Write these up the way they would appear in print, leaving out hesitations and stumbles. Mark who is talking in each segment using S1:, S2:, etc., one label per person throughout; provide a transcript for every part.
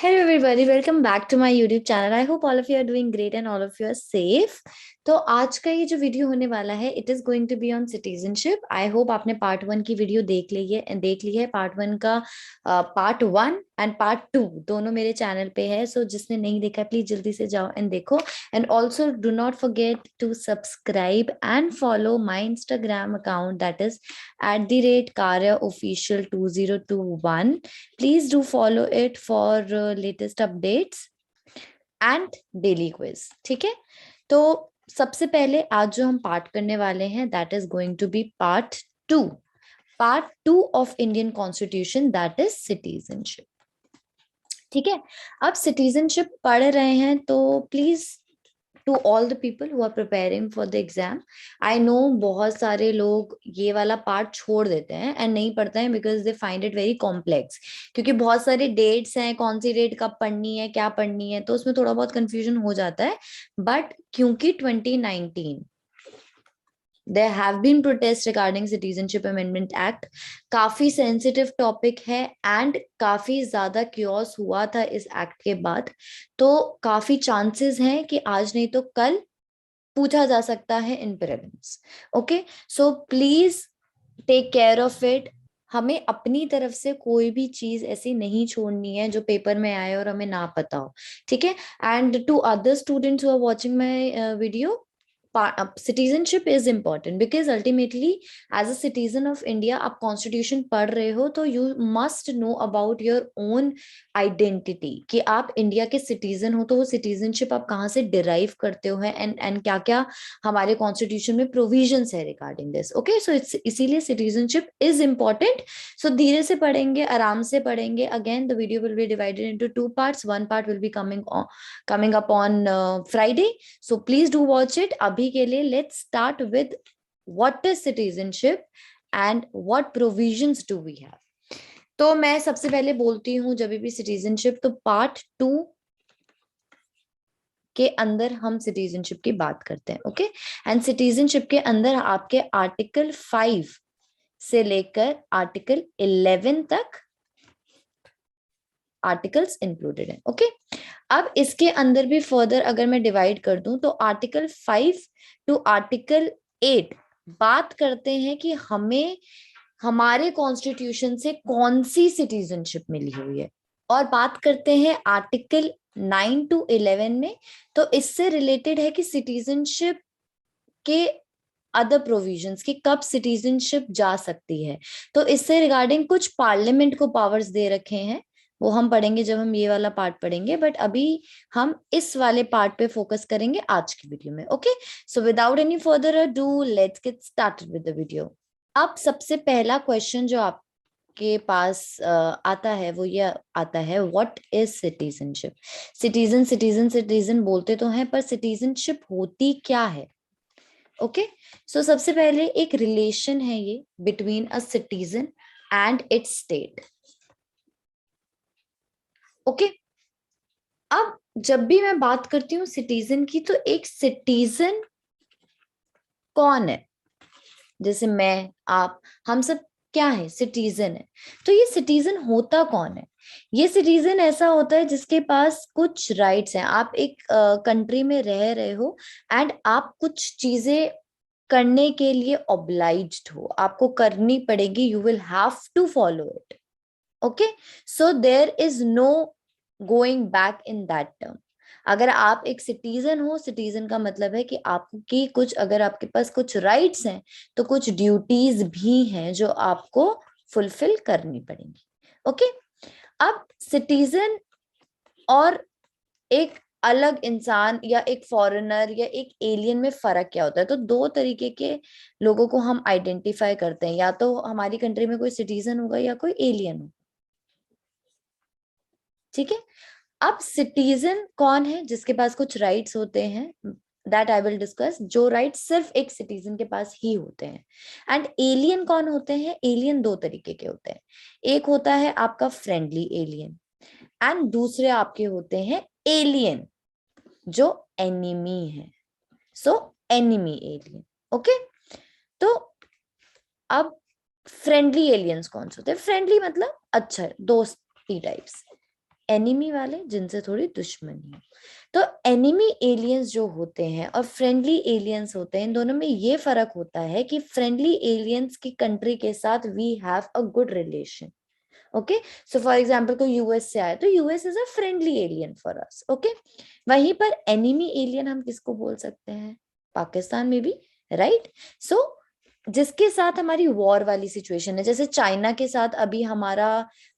S1: Hello everybody, welcome back to my YouTube channel. I hope all of you are doing great and all of you are safe. तो आज का ये जो video होने वाला है it is going to be on citizenship. I hope आपने part 1 की वीडियो देख ली है. पार्ट 1 का पार्ट 1 एंड पार्ट 2 दोनों मेरे चैनल पे है. सो जिसने नहीं देखा प्लीज जल्दी से जाओ एंड देखो. And also do not forget to subscribe and follow my Instagram account that is @KaryaOfficial2021. Please do follow it for latest updates and daily quiz. ठीक है. तो सबसे पहले आज जो हम पार्ट करने वाले हैं that is going to be part two of Indian constitution that is citizenship. ठीक है. अब सिटीजनशिप पढ़ रहे हैं तो please to all the people who are preparing for the exam, I know बहुत सारे लोग ये वाला पार्ट छोड़ देते हैं एंड नहीं पढ़ते हैं because they find it very complex. क्योंकि बहुत सारे डेट्स हैं, कौन सी डेट कब पढ़नी है, क्या पढ़नी है, तो उसमें थोड़ा बहुत कंफ्यूजन हो जाता है. बट क्योंकि 2019 there have been protests regarding citizenship amendment act, काफी सेंसिटिव टॉपिक है एंड काफी ज्यादा क्योस हुआ था इस एक्ट के बाद. तो काफी चांसेस हैं कि आज नहीं तो कल पूछा जा सकता है in prelims. Okay, so please take care of it. हमें अपनी तरफ से कोई भी चीज ऐसी नहीं छोड़नी है जो पेपर में आए और हमें ना पता हो. ठीक है. And to other students who are watching my video, citizenship is important because ultimately as a citizen of India आप कॉन्स्टिट्यूशन पढ़ रहे हो तो you must know about your own identity कि आप इंडिया के सिटीजन हो. तो वो सिटीजनशिप आप कहाँ से डिराइव करते हो है एंड क्या क्या हमारे कॉन्स्टिट्यूशन में प्रोविजंस है regarding this. Okay, so it's इसीलिए सिटीजनशिप इज इम्पॉर्टेंट. सो धीरे से पढ़ेंगे, आराम से पढ़ेंगे. Again the video will be divided into 2 parts. One part will be coming up on Friday. So please do watch it. अभी के लिए let's start with what is citizenship and what provisions do we have. तो मैं सबसे पहले बोलती हूँ जब भी सिटीजनशिप तो पार्ट 2 के अंदर हम सिटीजनशिप की बात करते हैं. ओके, एंड सिटीजनशिप के अंदर आपके आर्टिकल 5 से लेकर आर्टिकल 11 तक आर्टिकल्स इंक्लूडेड है. ओके, अब इसके अंदर भी फर्दर अगर मैं डिवाइड कर दूं तो आर्टिकल 5 टू आर्टिकल 8 बात करते हैं कि हमें हमारे कॉन्स्टिट्यूशन से कौन सी सिटीजनशिप मिली हुई है. और बात करते हैं आर्टिकल 9 टू 11 में, तो इससे रिलेटेड है कि सिटीजनशिप के अदर प्रोविजंस की कब सिटीजनशिप जा सकती है. तो इससे रिगार्डिंग कुछ पार्लियामेंट को पावर्स दे रखे हैं, वो हम पढ़ेंगे जब हम ये वाला पार्ट पढ़ेंगे. बट अभी हम इस वाले पार्ट पे फोकस करेंगे आज की वीडियो में. Okay, so without any further ado let's get started with the video. अब सबसे पहला क्वेश्चन जो आपके पास आता है वो ये आता है, what is citizenship. Citizen citizen citizen बोलते तो हैं पर सिटीजनशिप होती क्या है. ओके, सो सबसे पहले एक रिलेशन है ये between a citizen and it's state. Okay, अब जब भी मैं बात करती हूँ सिटीजन की तो एक सिटीजन कौन है. जैसे मैं, आप, हम सब क्या है, सिटीजन है. तो ये सिटीजन होता कौन है. ये सिटीजन ऐसा होता है जिसके पास कुछ राइट्स हैं. आप एक कंट्री में रह रहे हो एंड आप कुछ चीजें करने के लिए ऑब्लाइज्ड हो, आपको करनी पड़ेगी. You will have to follow it. Okay, so there is no going back in that term. अगर आप एक सिटीजन हो, सिटीजन का मतलब है कि आपकी कुछ, अगर आपके पास कुछ राइट्स हैं तो कुछ ड्यूटीज भी हैं जो आपको फुलफिल करनी पड़ेंगी. ओके, अब सिटीजन और एक अलग इंसान या एक फॉरेनर या एक एलियन में फर्क क्या होता है. तो दो तरीके के लोगों को हम आइडेंटिफाई करते हैं, या तो हमारी कंट्री में कोई सिटीजन होगा या कोई एलियन होगा. ठीक है. अब सिटीजन कौन है जिसके पास कुछ राइट्स होते हैं, दैट आई विल डिस्कस. जो राइट्स सिर्फ एक सिटीजन के पास ही होते हैं. एंड एलियन कौन होते हैं. एलियन दो तरीके के होते हैं. एक होता है आपका फ्रेंडली एलियन एंड दूसरे आपके होते हैं एलियन जो एनिमी है. सो एनिमी एलियन. ओके, तो अब फ्रेंडली एलियंस कौन से होते हैं. फ्रेंडली मतलब अच्छा दोस्ती टाइप्स. एनिमी वाले जिनसे थोड़ी दुश्मनी हो। तो एनिमी एलियंस जो होते हैं और फ्रेंडली एलियंस होते हैं, इन दोनों में ये फर्क होता है कि फ्रेंडली एलियंस की कंट्री के साथ we have a good relation. Okay, so for example कोई यूएस से आया तो US is a friendly alien for us. Okay, वहीं पर एनिमी एलियन हम किसको बोल सकते हैं? पाकिस्तान में भी, राइट? सो जिसके साथ हमारी वॉर वाली सिचुएशन है, जैसे चाइना के साथ अभी हमारा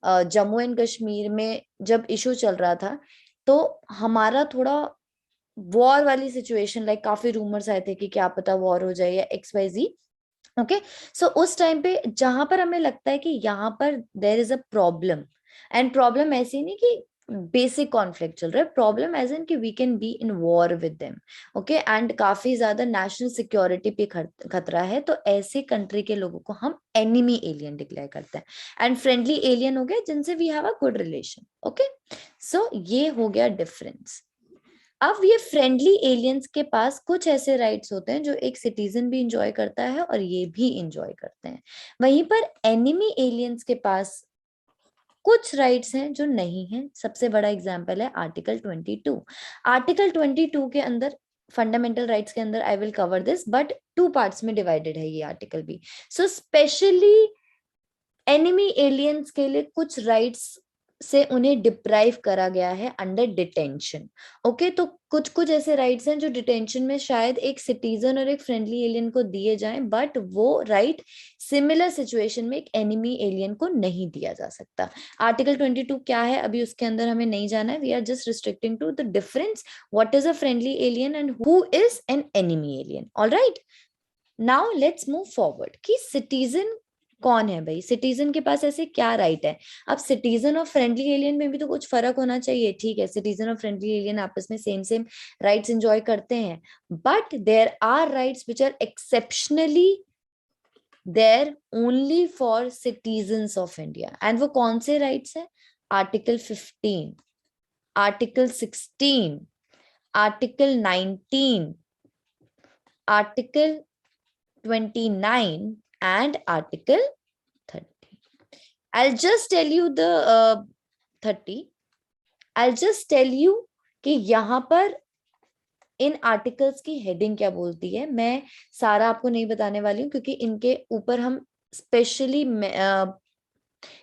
S1: जम्मू एंड कश्मीर में जब इशू चल रहा था, तो हमारा थोड़ा वॉर वाली सिचुएशन, लाइक काफी रूमर्स आए थे कि क्या पता वॉर हो जाए या XYZ। ओके, सो उस टाइम पे जहां पर हमें लगता है कि यहाँ पर there is a problem, and problem ऐसी नहीं कि बेसिक कॉन्फ्लिक्ट चल रहा है, प्रॉब्लम एज इन कि we can be in war with them. Okay, and काफी ज्यादा नेशनल सिक्योरिटी पे खतरा है, तो ऐसे कंट्री के लोगों को हम एनिमी एलियन डिक्लेयर करते हैं। एंड फ्रेंडली एलियन हो गया जिनसे we have a good relation. Okay, so ये हो गया डिफरेंस। अब ये फ्रेंडली एलियंस के पास कुछ ऐसे राइट्स होते हैं जो एक सिटीजन भी इंजॉय करता है और ये भी इंजॉय करते हैं। वहीं पर एनिमी एलियंस के पास कुछ राइट्स हैं जो नहीं हैं। सबसे बड़ा एग्जांपल है आर्टिकल 22। आर्टिकल 22 के अंदर, फंडामेंटल राइट्स के अंदर, I will cover this, but 2 parts में डिवाइडेड है ये आर्टिकल भी। सो स्पेशली एनिमी एलियंस के लिए कुछ राइट्स से उन्हें डिप्राइव करा गया है अंडर डिटेंशन। ओके, तो कुछ कुछ ऐसे राइट्स हैं जो डिटेंशन में शायद एक सिटीजन और एक फ्रेंडली एलियन को दिए जाएं, बट वो राइट सिमिलर सिचुएशन में एक एनिमी एलियन को नहीं दिया जा सकता। आर्टिकल 22 क्या है अभी उसके अंदर हमें नहीं जाना है, we are just restricting to the difference what is a friendly alien and who is an enemy alien. Alright, now let's move forward कि सिटीजन कौन है भाई, सिटीजन के पास ऐसे क्या राइट है। अब सिटीजन और फ्रेंडली एलियन में भी तो कुछ फर्क होना चाहिए। ठीक है, सिटीजन और फ्रेंडली एलियन आपस में सेम सेम राइट्स एंजॉय करते हैं, but there are rights which are exceptionally there only for citizens of India. And वो कौन से राइट्स है? Article 15, article 16, article 19, article 29 and article 30. I'll just tell you the 30. I'll just tell you कि यहाँ पर इन articles की heading क्या बोलती है। मैं सारा आपको नहीं बताने वाली हूँ क्योंकि इनके ऊपर हम स्पेशली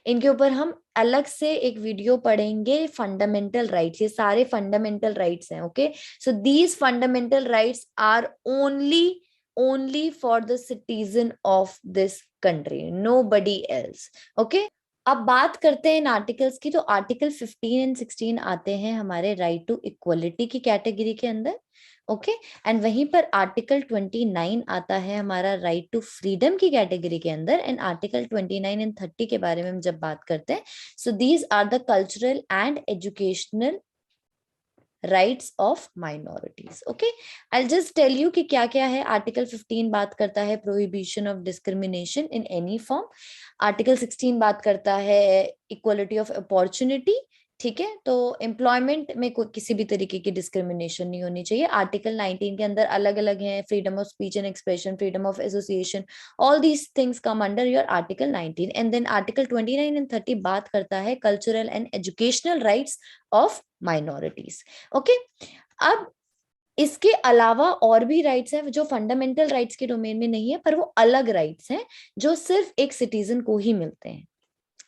S1: इनके ऊपर हम अलग से एक वीडियो पढ़ेंगे। फंडामेंटल राइट्स, ये सारे फंडामेंटल राइट्स हैं। Okay, so these fundamental rights are only for the citizen of this country, nobody else. Okay, अब बात करते हैं इन आर्टिकल्स की। तो आर्टिकल 15 एंड 16 आते हैं हमारे राइट टू इक्वलिटी की कैटेगरी के अंदर। ओके, एंड वहीं पर आर्टिकल 29 आता है हमारा राइट टू फ्रीडम की कैटेगरी के अंदर। एंड आर्टिकल 29 एंड 30 के बारे में हम जब बात करते हैं, so these are the cultural and educational rights of minorities. Okay, I just tell you कि क्या क्या है। आर्टिकल 15 बात करता है prohibition of discrimination in any form. Article 16 बात करता है इक्वलिटी ऑफ अपॉर्चुनिटी। ठीक है, तो एम्प्लॉयमेंट में कोई किसी भी तरीके की डिस्क्रिमिनेशन नहीं होनी चाहिए। आर्टिकल 19 के अंदर अलग अलग हैं, freedom of speech and expression, freedom of association, all these things come under your article 19। And then article 29 and 30 बात करता है cultural and educational rights of minorities. Okay, अब इसके अलावा और भी राइट्स हैं जो फंडामेंटल राइट्स के डोमेन में नहीं है, पर वो अलग राइट्स हैं जो सिर्फ एक सिटीजन को ही मिलते हैं,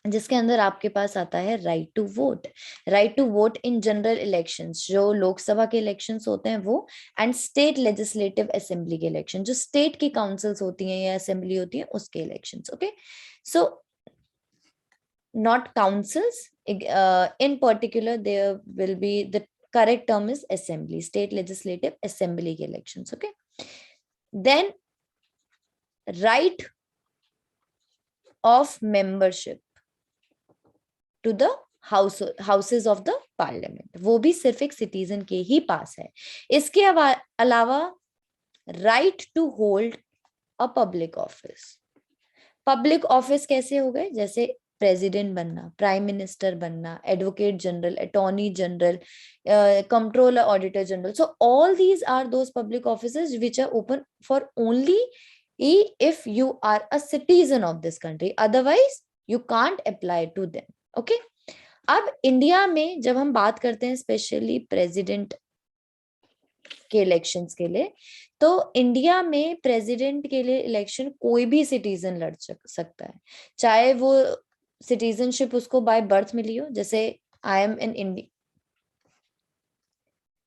S1: जिसके अंदर आपके पास आता है right to vote. Right to vote in general elections, जो लोकसभा के इलेक्शंस होते हैं वो, एंड स्टेट लेजिस्लेटिव असेंबली के इलेक्शन, जो स्टेट की काउंसिल्स होती हैं या असेंबली होती है उसके elections. Okay, so not councils, in particular there will be, the correct term is assembly, state legislative assembly elections. Okay, then right of membership to the houses of the parliament, वो भी सिर्फ एक citizen के ही पास है। इसके अलावा right to hold a public office। Public office कैसे हो गए? जैसे प्रेसिडेंट बनना, प्राइम मिनिस्टर बनना, advocate general, attorney general, controller, auditor general. So all these are those public offices which are open for only if you are a citizen of this country, otherwise you can't apply to them. Okay, अब India में जब हम बात करते हैं specially president के elections के लिए, तो इंडिया में प्रेसिडेंट के लिए इलेक्शन कोई भी सिटीजन लड़ सकता है, चाहे वो सिटीजनशिप उसको बाय बर्थ मिली हो, जैसे आई एम इन इंडिया,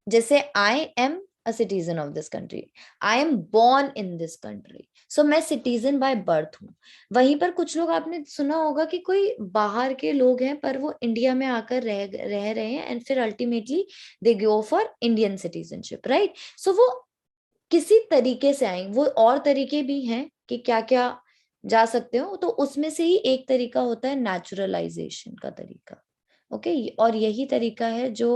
S1: जैसे I am a citizen of this country, I am born in this country, so मैं सिटीजन बाय बर्थ हूँ। वहीं पर कुछ लोग आपने सुना होगा कि कोई बाहर के लोग हैं पर वो इंडिया में आकर रह रहे हैं एंड फिर ultimately they go for Indian citizenship, right. So वो किसी तरीके से आएंगे, वो और तरीके भी हैं कि क्या क्या जा सकते हो, तो उसमें से ही एक तरीका होता है नेचुरलाइजेशन का तरीका। ओके, और यही तरीका है जो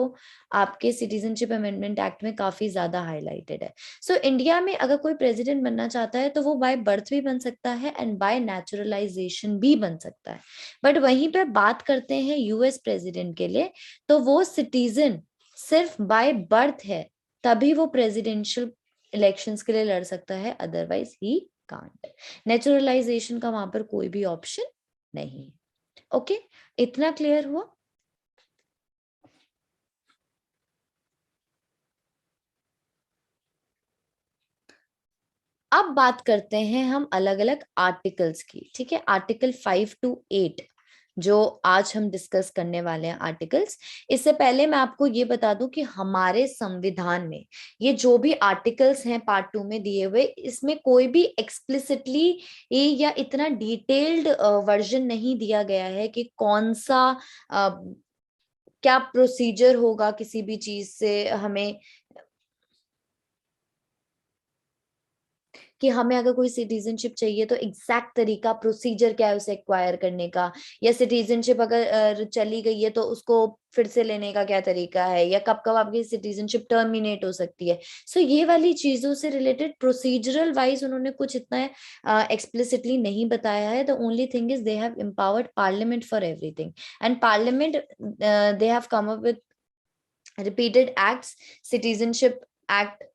S1: आपके सिटीजनशिप अमेंडमेंट एक्ट में काफी ज्यादा हाईलाइटेड है। सो इंडिया में अगर कोई प्रेसिडेंट बनना चाहता है तो वो बाय बर्थ भी बन सकता है एंड बाय नेचुरलाइजेशन भी बन सकता है। बट वहीं पे बात करते हैं यूएस प्रेसिडेंट के लिए, तो वो सिटीजन सिर्फ बाय बर्थ है, तभी वो प्रेसिडेंशियल इलेक्शंस के लिए लड़ सकता है, अदरवाइज ही कांट। नेचुरलाइजेशन का वहां पर कोई भी ऑप्शन नहीं। ओके, इतना क्लियर हुआ? अब बात करते हैं हम अलग अलग आर्टिकल्स की, ठीक है। आर्टिकल 5 to 8 जो आज हम डिस्कस करने वाले हैं आर्टिकल्स। इससे पहले मैं आपको ये बता दूं कि हमारे संविधान में ये जो भी आर्टिकल्स हैं पार्ट 2 में दिए हुए, इसमें कोई भी एक्सप्लिसिटली या इतना डिटेल्ड वर्जन नहीं दिया गया है कि कौन सा क्या प्रोसीजर होगा किसी भी चीज से हमें, कि हमें अगर कोई सिटीजनशिप चाहिए तो एग्जैक्ट तरीका प्रोसीजर क्या है उसे एक्वायर करने का, या सिटीजनशिप अगर चली गई है तो उसको फिर से लेने का क्या तरीका है, या कब कब आपकी सिटीजनशिप टर्मिनेट हो सकती है। सो ये वाली चीजों से रिलेटेड प्रोसीजरल वाइज उन्होंने कुछ इतना एक्सप्लिसिटली नहीं बताया है। The only thing is they have empowered parliament for everything, and parliament they have come up with repeated acts, citizenship act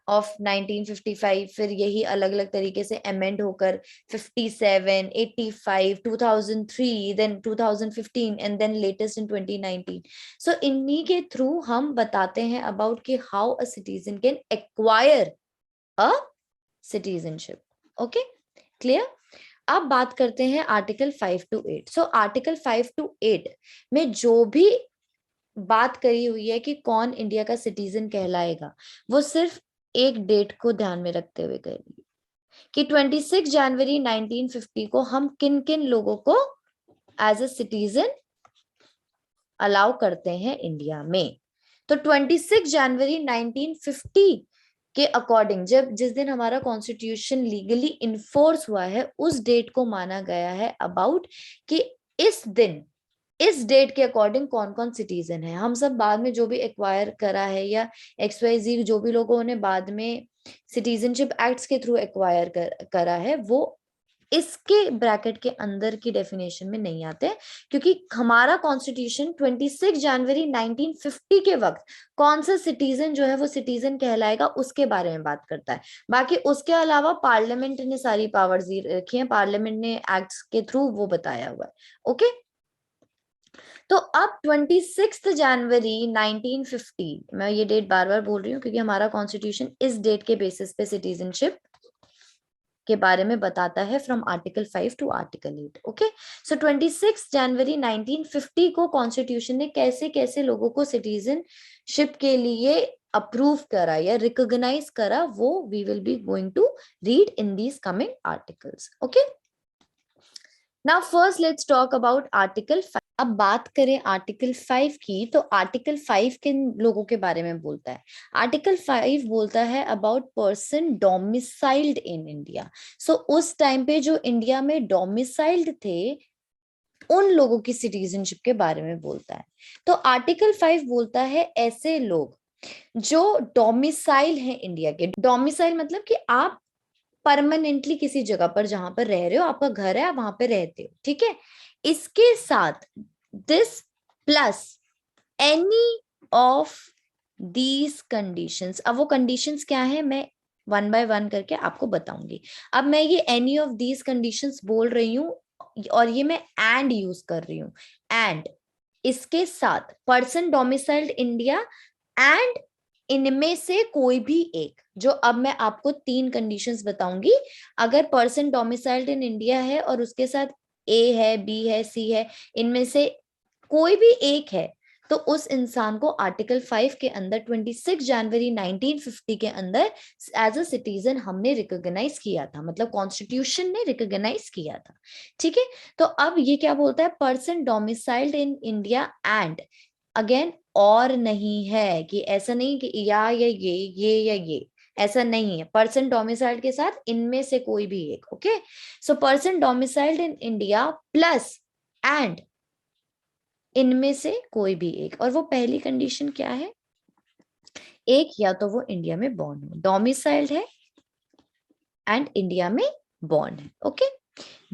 S1: of 1955, फिर यही अलग अलग तरीके से अमेंड होकर 57, 85, 2003, then 2015 and then latest in 2019। सो इन्हीं के थ्रू हम बताते हैं अबाउट कि how a citizen can acquire a citizenship. Okay, clear? अब बात करते हैं आर्टिकल 5 to 8। सो आर्टिकल 5 to 8 में जो भी बात करी हुई है कि कौन इंडिया का सिटीजन कहलाएगा, वो सिर्फ एक डेट को ध्यान में रखते हुए करी कि 26 जनवरी 1950 को हम किन किन लोगों को एज अ सिटीजन अलाउ करते हैं इंडिया में। तो 26 जनवरी 1950 के अकॉर्डिंग, जब जिस दिन हमारा कॉन्स्टिट्यूशन लीगली इन्फोर्स हुआ है, उस डेट को माना गया है अबाउट कि इस दिन, इस डेट के अकॉर्डिंग कौन कौन सिटीजन है। हम सब बाद में जो भी एक्वायर करा है या XYZ जो भी लोगों ने बाद में सिटीजनशिप एक्ट्स के थ्रू एक्वायर करा है, वो इसके ब्रैकेट के अंदर की डेफिनेशन में नहीं आते, क्योंकि हमारा कॉन्स्टिट्यूशन 26 जनवरी 1950 के वक्त कौन सा सिटीजन जो है वो सिटीजन कहलाएगा उसके बारे में बात करता है। बाकी उसके अलावा पार्लियामेंट ने सारी पावर्स रखी है, पार्लियामेंट ने एक्ट्स के थ्रू वो बताया हुआ है। ओके, तो अब 26 जनवरी 1950, मैं ये डेट बार बार बोल रही हूँ क्योंकि हमारा कॉन्स्टिट्यूशन इस डेट के बेसिस पे सिटीजनशिप के बारे में बताता है, from article 5 to article 8। Okay, so 26 जनवरी 1950 को कॉन्स्टिट्यूशन ने कैसे कैसे लोगों को सिटीजनशिप के लिए अप्रूव करा या रिकॉग्नाइज करा, वो we will be going to read in these coming articles. Okay, now first let's talk about article 5। अब बात करें आर्टिकल 5 की, तो आर्टिकल 5 किन लोगों के बारे में बोलता है? आर्टिकल 5 बोलता है about person domiciled in India. So उस टाइम पे जो इंडिया में डोमिसाइल्ड थे, उन लोगों की सिटीजनशिप के बारे में बोलता है। तो आर्टिकल 5 बोलता है ऐसे लोग जो डोमिसाइल है इंडिया के। डोमिसाइल मतलब कि आप परमानेंटली किसी जगह पर जहां पर रह रहे हो, आपका घर है, आप वहां पे रहते हो, ठीक है। इसके साथ this plus any of these conditions. अब वो कंडीशंस क्या है मैं वन बाय वन करके आपको बताऊंगी। अब मैं ये एनी ऑफ दीज कंडीशंस बोल रही हूँ और ये मैं एंड यूज कर रही हूँ। एंड इसके साथ पर्सन डोमिसाइल्ड इंडिया एंड इनमें से कोई भी एक, जो अब मैं आपको 3 कंडीशंस बताऊंगी, अगर पर्सन डोमिसाइल्ड इन इंडिया है और उसके साथ ए है, बी है, सी है, इनमें से कोई भी एक है, तो उस इंसान को आर्टिकल 5 के अंदर 26 जनवरी 1950 के अंदर एज अ सिटीजन हमने रिकॉग्नाइज किया था, मतलब कॉन्स्टिट्यूशन ने रिकॉग्नाइज किया था। ठीक है, तो अब ये क्या बोलता है, person domiciled in India and, again और नहीं है कि ऐसा नहीं कि या ये या ये, ऐसा नहीं है, पर्सन डोमिसाइल्ड के साथ इनमें से कोई भी एक। Okay, so person domiciled in India plus and इनमें से कोई भी एक, और वो पहली कंडीशन क्या है, एक या तो वो इंडिया में बॉर्न हो, डोमिसाइल्ड है एंड इंडिया में बॉर्न है। ओके,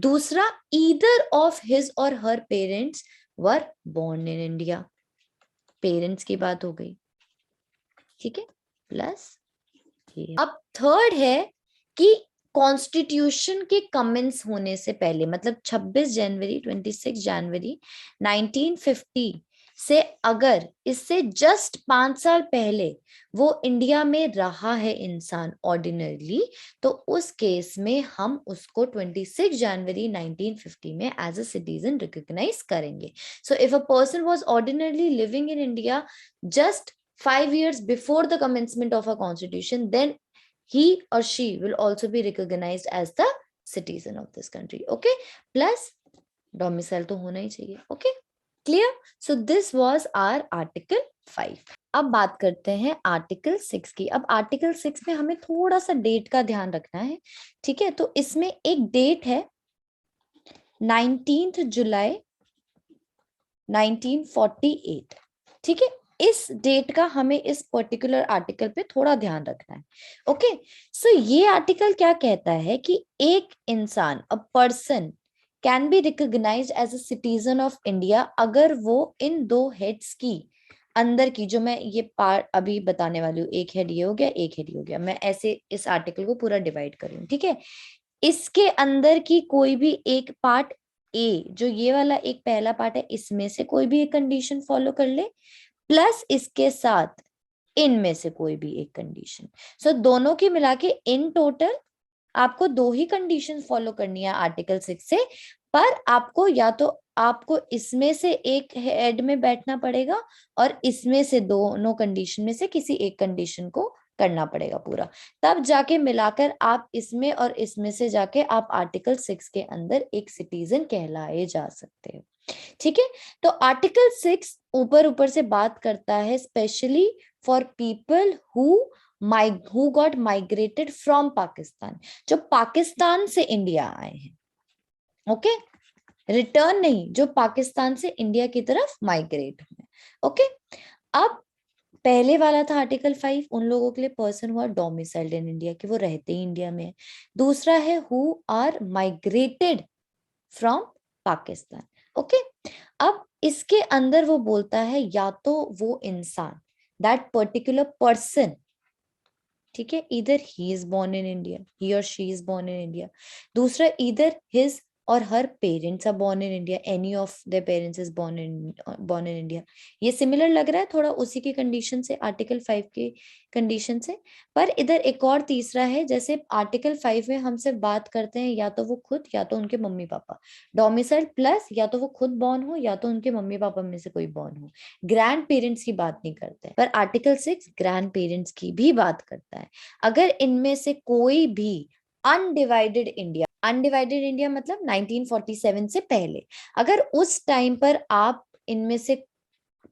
S1: दूसरा, either of his or her parents were born in India, parents की बात हो गई। ठीक है, प्लस अब थर्ड है कि कॉन्स्टिट्यूशन के कमेंस होने से पहले, मतलब 26 जनवरी 26 जनवरी 1950 से अगर इससे जस्ट 5 साल पहले वो इंडिया में रहा है इंसान ऑर्डिनरली, तो उस केस में हम उसको 26 जनवरी 1950 में एज अ सिटीजन रिकॉग्नाइज करेंगे। So if a person was ordinarily living in India just 5 years before the commencement of a constitution, then he or she will also be recognized as the citizen of this country. Okay, plus domicile तो होना ही चाहिए। Okay, clear? So this was our article 5. अब बात करते हैं article 6 की। अब article 6 में हमें थोड़ा सा डेट का ध्यान रखना है। ठीक है, तो इसमें एक डेट है 19 जुलाई 1948। ठीक है, इस डेट का हमें इस पर्टिकुलर आर्टिकल पे थोड़ा ध्यान रखना है। ओके, सो ये आर्टिकल क्या कहता है कि एक इंसान, a person can be recognised as a citizen of India अगर वो इन 2 हेड्स की अंदर की, जो मैं ये पार्ट अभी बताने वाली हूँ, एक हेड ये हो गया, एक हेड ये हो गया, मैं ऐसे इस आर्टिकल को पूरा डिवाइड कर रही हूँ। ठीक है, इसके अंदर की कोई भी एक पार्ट, ए जो ये वाला एक पहला पार्ट है, इसमें से कोई भी एक कंडीशन फॉलो कर ले, प्लस इसके साथ इनमें से कोई भी एक कंडीशन। सो दोनों की मिला के इन टोटल आपको 2 ही कंडीशन फॉलो करनी है आर्टिकल 6 से, पर आपको या तो आपको इसमें से एक हेड में बैठना पड़ेगा और इसमें से दोनों कंडीशन में से किसी एक कंडीशन को करना पड़ेगा पूरा, तब जाके मिलाकर आप इसमें और इसमें से जाके आप आर्टिकल 6 के अंदर एक सिटीजन कहलाए जा सकते हो। ठीक है, तो आर्टिकल 6 ऊपर ऊपर से बात करता है specially for people who got migrated from Pakistan, जो पाकिस्तान से इंडिया आए हैं। ओके, रिटर्न नहीं, जो पाकिस्तान से इंडिया की तरफ माइग्रेट हुए। ओके, अब पहले वाला था आर्टिकल 5 उन लोगों के लिए, पर्सन हुआ डोमिसाइल्ड इन इंडिया, कि वो रहते ही इंडिया में है। दूसरा है who are migrated from Pakistan. Okay, अब इसके अंदर वो बोलता है या तो वो इंसान, दैट पर्टिकुलर पर्सन, ठीक है, either he is born in India, he or she is born in India. दूसरा, either his or her parents are born in India, any of their parents is born in India. ये similar लग रहा है थोड़ा उसी की condition से, article 5 की कंडीशन से, पर इधर एक और तीसरा है। जैसे आर्टिकल 5 में हम सिर्फ बात करते हैं या तो वो खुद या तो उनके मम्मी पापा, डोमिसाइल प्लस या तो वो खुद बॉर्न हो या तो उनके मम्मी पापा में से कोई बॉर्न हो, ग्रैंड पेरेंट्स की बात नहीं करते हैं। पर आर्टिकल 6 ग्रैंड पेरेंट्स की भी बात करता है। अगर इनमें से कोई भी अनडिवाइडेड इंडिया, अनडिवाइडेड इंडिया मतलब 1947 से पहले, अगर उस टाइम पर आप इनमें से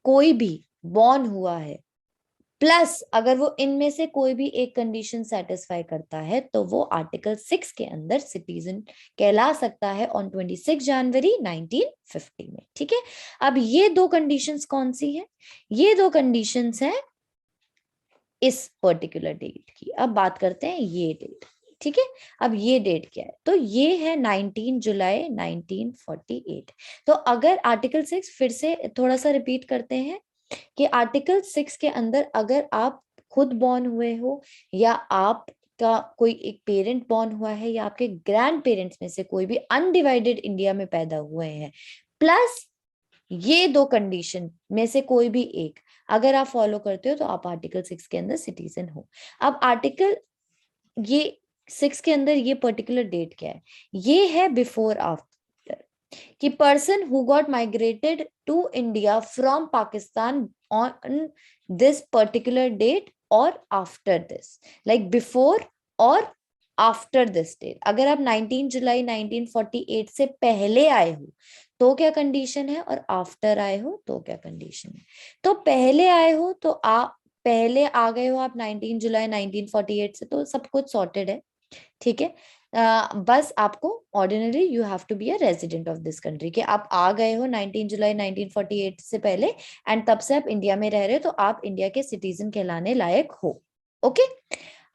S1: कोई भी बॉर्न हुआ है, प्लस अगर वो इनमें से कोई भी एक कंडीशन सेटिस्फाई करता है, तो वो आर्टिकल 6 के अंदर सिटीजन कहला सकता है ऑन 26 जनवरी 1950 में। ठीक है, अब ये 2 कंडीशंस कौन सी है, ये 2 कंडीशंस हैं इस पर्टिकुलर डेट की। अब बात करते हैं ये डेट। ठीक है, अब ये डेट क्या है, तो ये है 19 जुलाई 1948। तो अगर आर्टिकल 6 फिर से थोड़ा सा रिपीट करते हैं कि आर्टिकल 6 के अंदर अगर आप खुद बॉर्न हुए हो या आपका कोई एक पेरेंट बॉर्न हुआ है या आपके ग्रैंड पेरेंट्स में से कोई भी अनडिवाइडेड इंडिया में पैदा हुए हैं, प्लस ये दो कंडीशन में से कोई भी एक अगर आप फॉलो करते हो तो आप आर्टिकल 6 के अंदर सिटीजन हो। अब आर्टिकल ये 6 के अंदर ये पर्टिकुलर डेट क्या है, ये है बिफोर आफ्टर, कि person who got migrated to India from Pakistan on this particular date और आफ्टर दिस, लाइक बिफोर और आफ्टर दिस डेट। अगर आप 19 जुलाई 1948 से पहले आए हो तो क्या कंडीशन है, और आफ्टर आए हो तो क्या कंडीशन है। तो पहले आए हो तो आप पहले आ गए हो आप 19 जुलाई 1948 से, तो सब कुछ सॉर्टेड है, ठीक है। बस आपको ordinary you have to be a resident of this country, कि आप आ गए हो 19 जुलाई 1948 से पहले एंड तब से आप इंडिया में रह रहे हो, तो आप इंडिया के सिटीजन कहलाने लायक हो। ओके।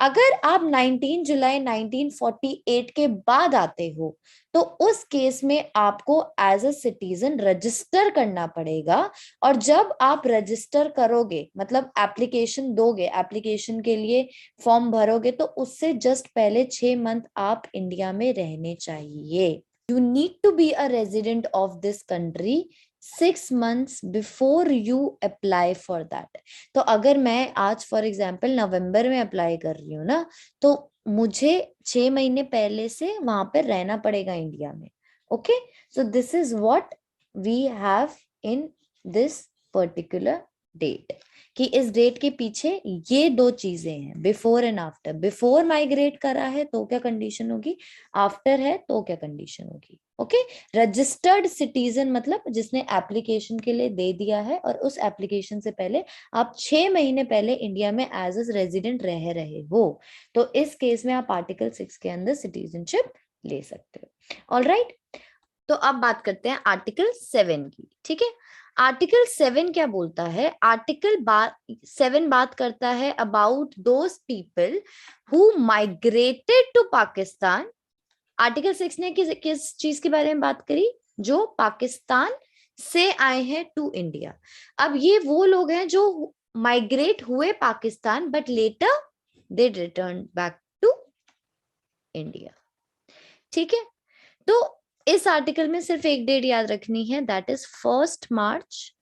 S1: अगर आप 19 जुलाई 1948 के बाद आते हो तो उस केस में आपको एज अ सिटीजन रजिस्टर करना पड़ेगा, और जब आप रजिस्टर करोगे मतलब एप्लीकेशन दोगे, एप्लीकेशन के लिए फॉर्म भरोगे, तो उससे जस्ट पहले 6 मंथ आप इंडिया में रहने चाहिए। You need to be a resident of this country 6 months before you apply for that. तो अगर मैं आज फॉर एग्जाम्पल नवंबर में अप्लाई कर रही हूँ ना, तो मुझे 6 महीने पहले से वहां पर रहना पड़ेगा इंडिया में। Okay, so this is what we have in this particular date, कि इस डेट के पीछे ये दो चीजें हैं, before and after. Before migrate करा है तो क्या कंडीशन होगी, आफ्टर है तो क्या कंडीशन होगी। ओके, रजिस्टर्ड सिटीजन मतलब जिसने एप्लीकेशन के लिए दे दिया है और उस एप्लीकेशन से पहले आप 6 महीने पहले इंडिया में एज ए रेजिडेंट रह रहे हो, तो इस केस में आप आर्टिकल 6 के अंदर सिटीजनशिप ले सकते हो। ऑलराइट, तो अब बात करते हैं आर्टिकल 7 की। ठीक है, आर्टिकल 7 क्या बोलता है, आर्टिकल 7 बात करता है about those people who migrated to Pakistan. Article 6 ने किस चीज के बारे में बात करी, जो पाकिस्तान से आए हैं टू इंडिया। अब ये वो लोग हैं जो माइग्रेट हुए Pakistan but later they return back to India. ठीक है, तो इस आर्टिकल में सिर्फ एक डेट याद रखनी है, दैट इज 1 मार्च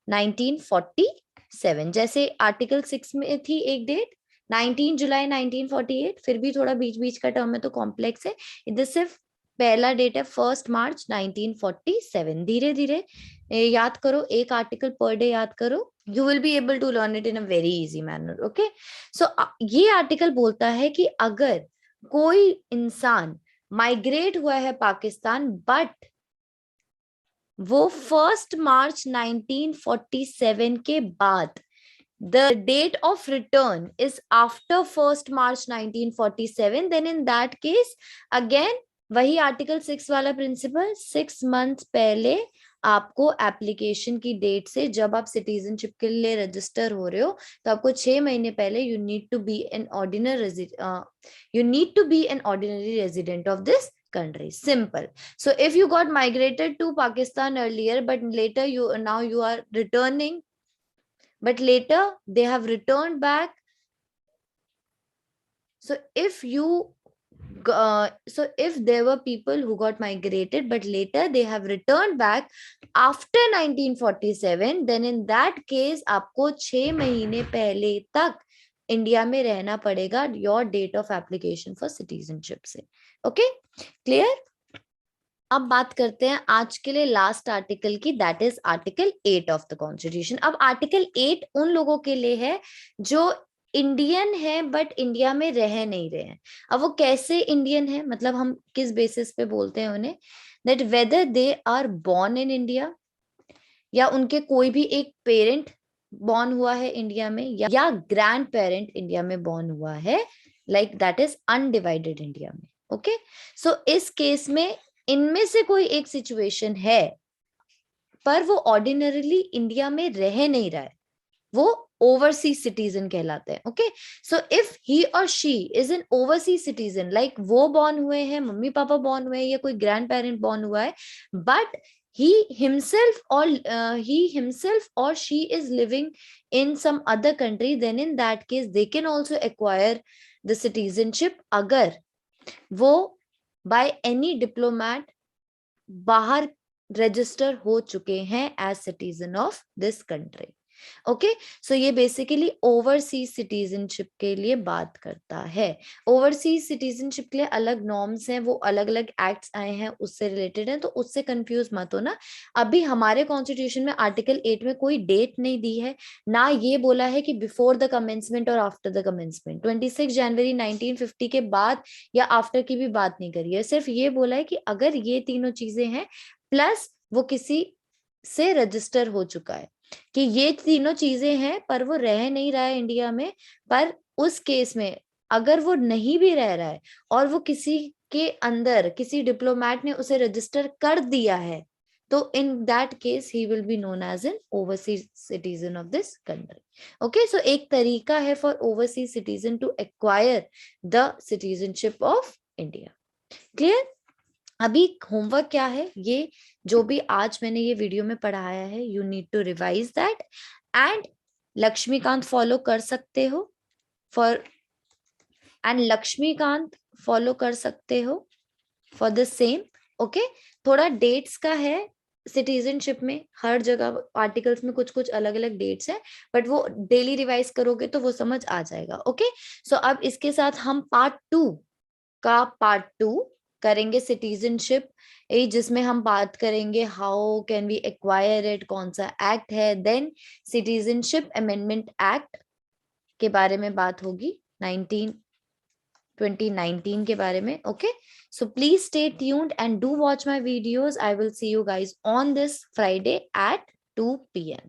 S1: 1947। जैसे आर्टिकल 6 में थी एक डेट 19 जुलाई 1948, फिर भी थोड़ा बीच बीच का टर्म है तो कॉम्प्लेक्स है, इधर सिर्फ पहला डेट है 1 मार्च 1947। धीरे धीरे याद करो, एक आर्टिकल पर डे याद करो, you will be able to learn it in a very easy manner. Okay, so ये आर्टिकल बोलता है कि अगर कोई इंसान माइग्रेट हुआ है पाकिस्तान बट वो 1 मार्च 1947 के बाद the date of return is after 1 March 1947, then in that case again वही आर्टिकल 6 वाला प्रिंसिपल, 6 मंथ पहले आपको एप्लीकेशन की डेट से, जब आप सिटीजनशिप के लिए रजिस्टर हो रहे हो तो आपको 6 महीने पहले you need to be an ordinary resident of this country. Simple. So if you got migrated to Pakistan earlier but later you are returning, but later they have returned back, so if there were people who got migrated but later they have returned back after 1947, then in that case आपको 6 महीने पहले तक India में रहना पड़ेगा your date of application for citizenship से। Okay, clear. अब बात करते हैं आज के लिए लास्ट आर्टिकल की, that is article 8 of the constitution. अब आर्टिकल 8 उन लोगों के लिए है जो इंडियन है बट इंडिया में रह नहीं रहे हैं। अब वो कैसे इंडियन है, मतलब हम किस बेसिस पे बोलते हैं उन्हें, that whether they are born in India, या उनके कोई भी एक पेरेंट बॉर्न हुआ है इंडिया में, या ग्रैंड पेरेंट इंडिया में बॉर्न हुआ है, like that is undivided India में। ओके, सो इस केस में इनमें से कोई एक सिचुएशन है पर वो ऑर्डिनरीली इंडिया में रह नहीं रहा है, वो ओवरसीज सिटीजन कहलाते हैं। Okay, so if he or she is an overseas citizen, like वो बॉर्न हुए हैं, मम्मी पापा बॉर्न हुए हैं, या कोई ग्रैंड पेरेंट बॉर्न हुआ है, but he himself or she is living in some other country, then in that case they can also acquire the citizenship अगर वो by any diplomat बाहर रजिस्टर हो चुके हैं as citizen of this country. Okay, so ये basically overseas citizenship के लिए बात करता है। ओवरसीज सिटीजनशिप के लिए अलग नॉर्म्स हैं, वो अलग अलग एक्ट्स आए हैं उससे रिलेटेड है, तो उससे कंफ्यूज मत हो ना। अभी हमारे कॉन्स्टिट्यूशन में आर्टिकल 8 में कोई डेट नहीं दी है, ना ये बोला है कि बिफोर द कमेंसमेंट और आफ्टर द कमेंसमेंट, 26 जनवरी 1950 के बाद या आफ्टर की भी बात नहीं करी है। सिर्फ ये बोला है कि अगर ये तीनों चीजें हैं प्लस वो किसी से रजिस्टर हो चुका है, कि ये तीनों चीजें हैं पर वो रह नहीं रहा है इंडिया में, पर उस केस में अगर वो नहीं भी रह रहा है और वो किसी के अंदर किसी डिप्लोमेट ने उसे रजिस्टर कर दिया है, तो in that case he will be known as an overseas citizen of this country. Okay, so एक तरीका है for overseas citizen to acquire the citizenship of India. Clear? अभी होमवर्क क्या है, ये जो भी आज मैंने ये वीडियो में पढ़ाया है, you need to revise that and Laxmikanth follow कर सकते हो फॉर, एंड लक्ष्मीकांत फॉलो कर सकते हो फॉर द सेम। ओके, थोड़ा डेट्स का है, सिटीजनशिप में हर जगह आर्टिकल्स में कुछ कुछ अलग अलग डेट्स हैं, बट वो डेली रिवाइज करोगे तो वो समझ आ जाएगा। ओके, सो अब इसके साथ हम पार्ट टू करेंगे सिटीजनशिप, जिसमें हम बात करेंगे how can we acquire it, कौन सा एक्ट है, देन सिटीजनशिप अमेंडमेंट एक्ट के बारे में बात होगी 2019 के बारे में। Okay, so please stay tuned and do watch my videos. I will see you guys on this Friday at 2 PM.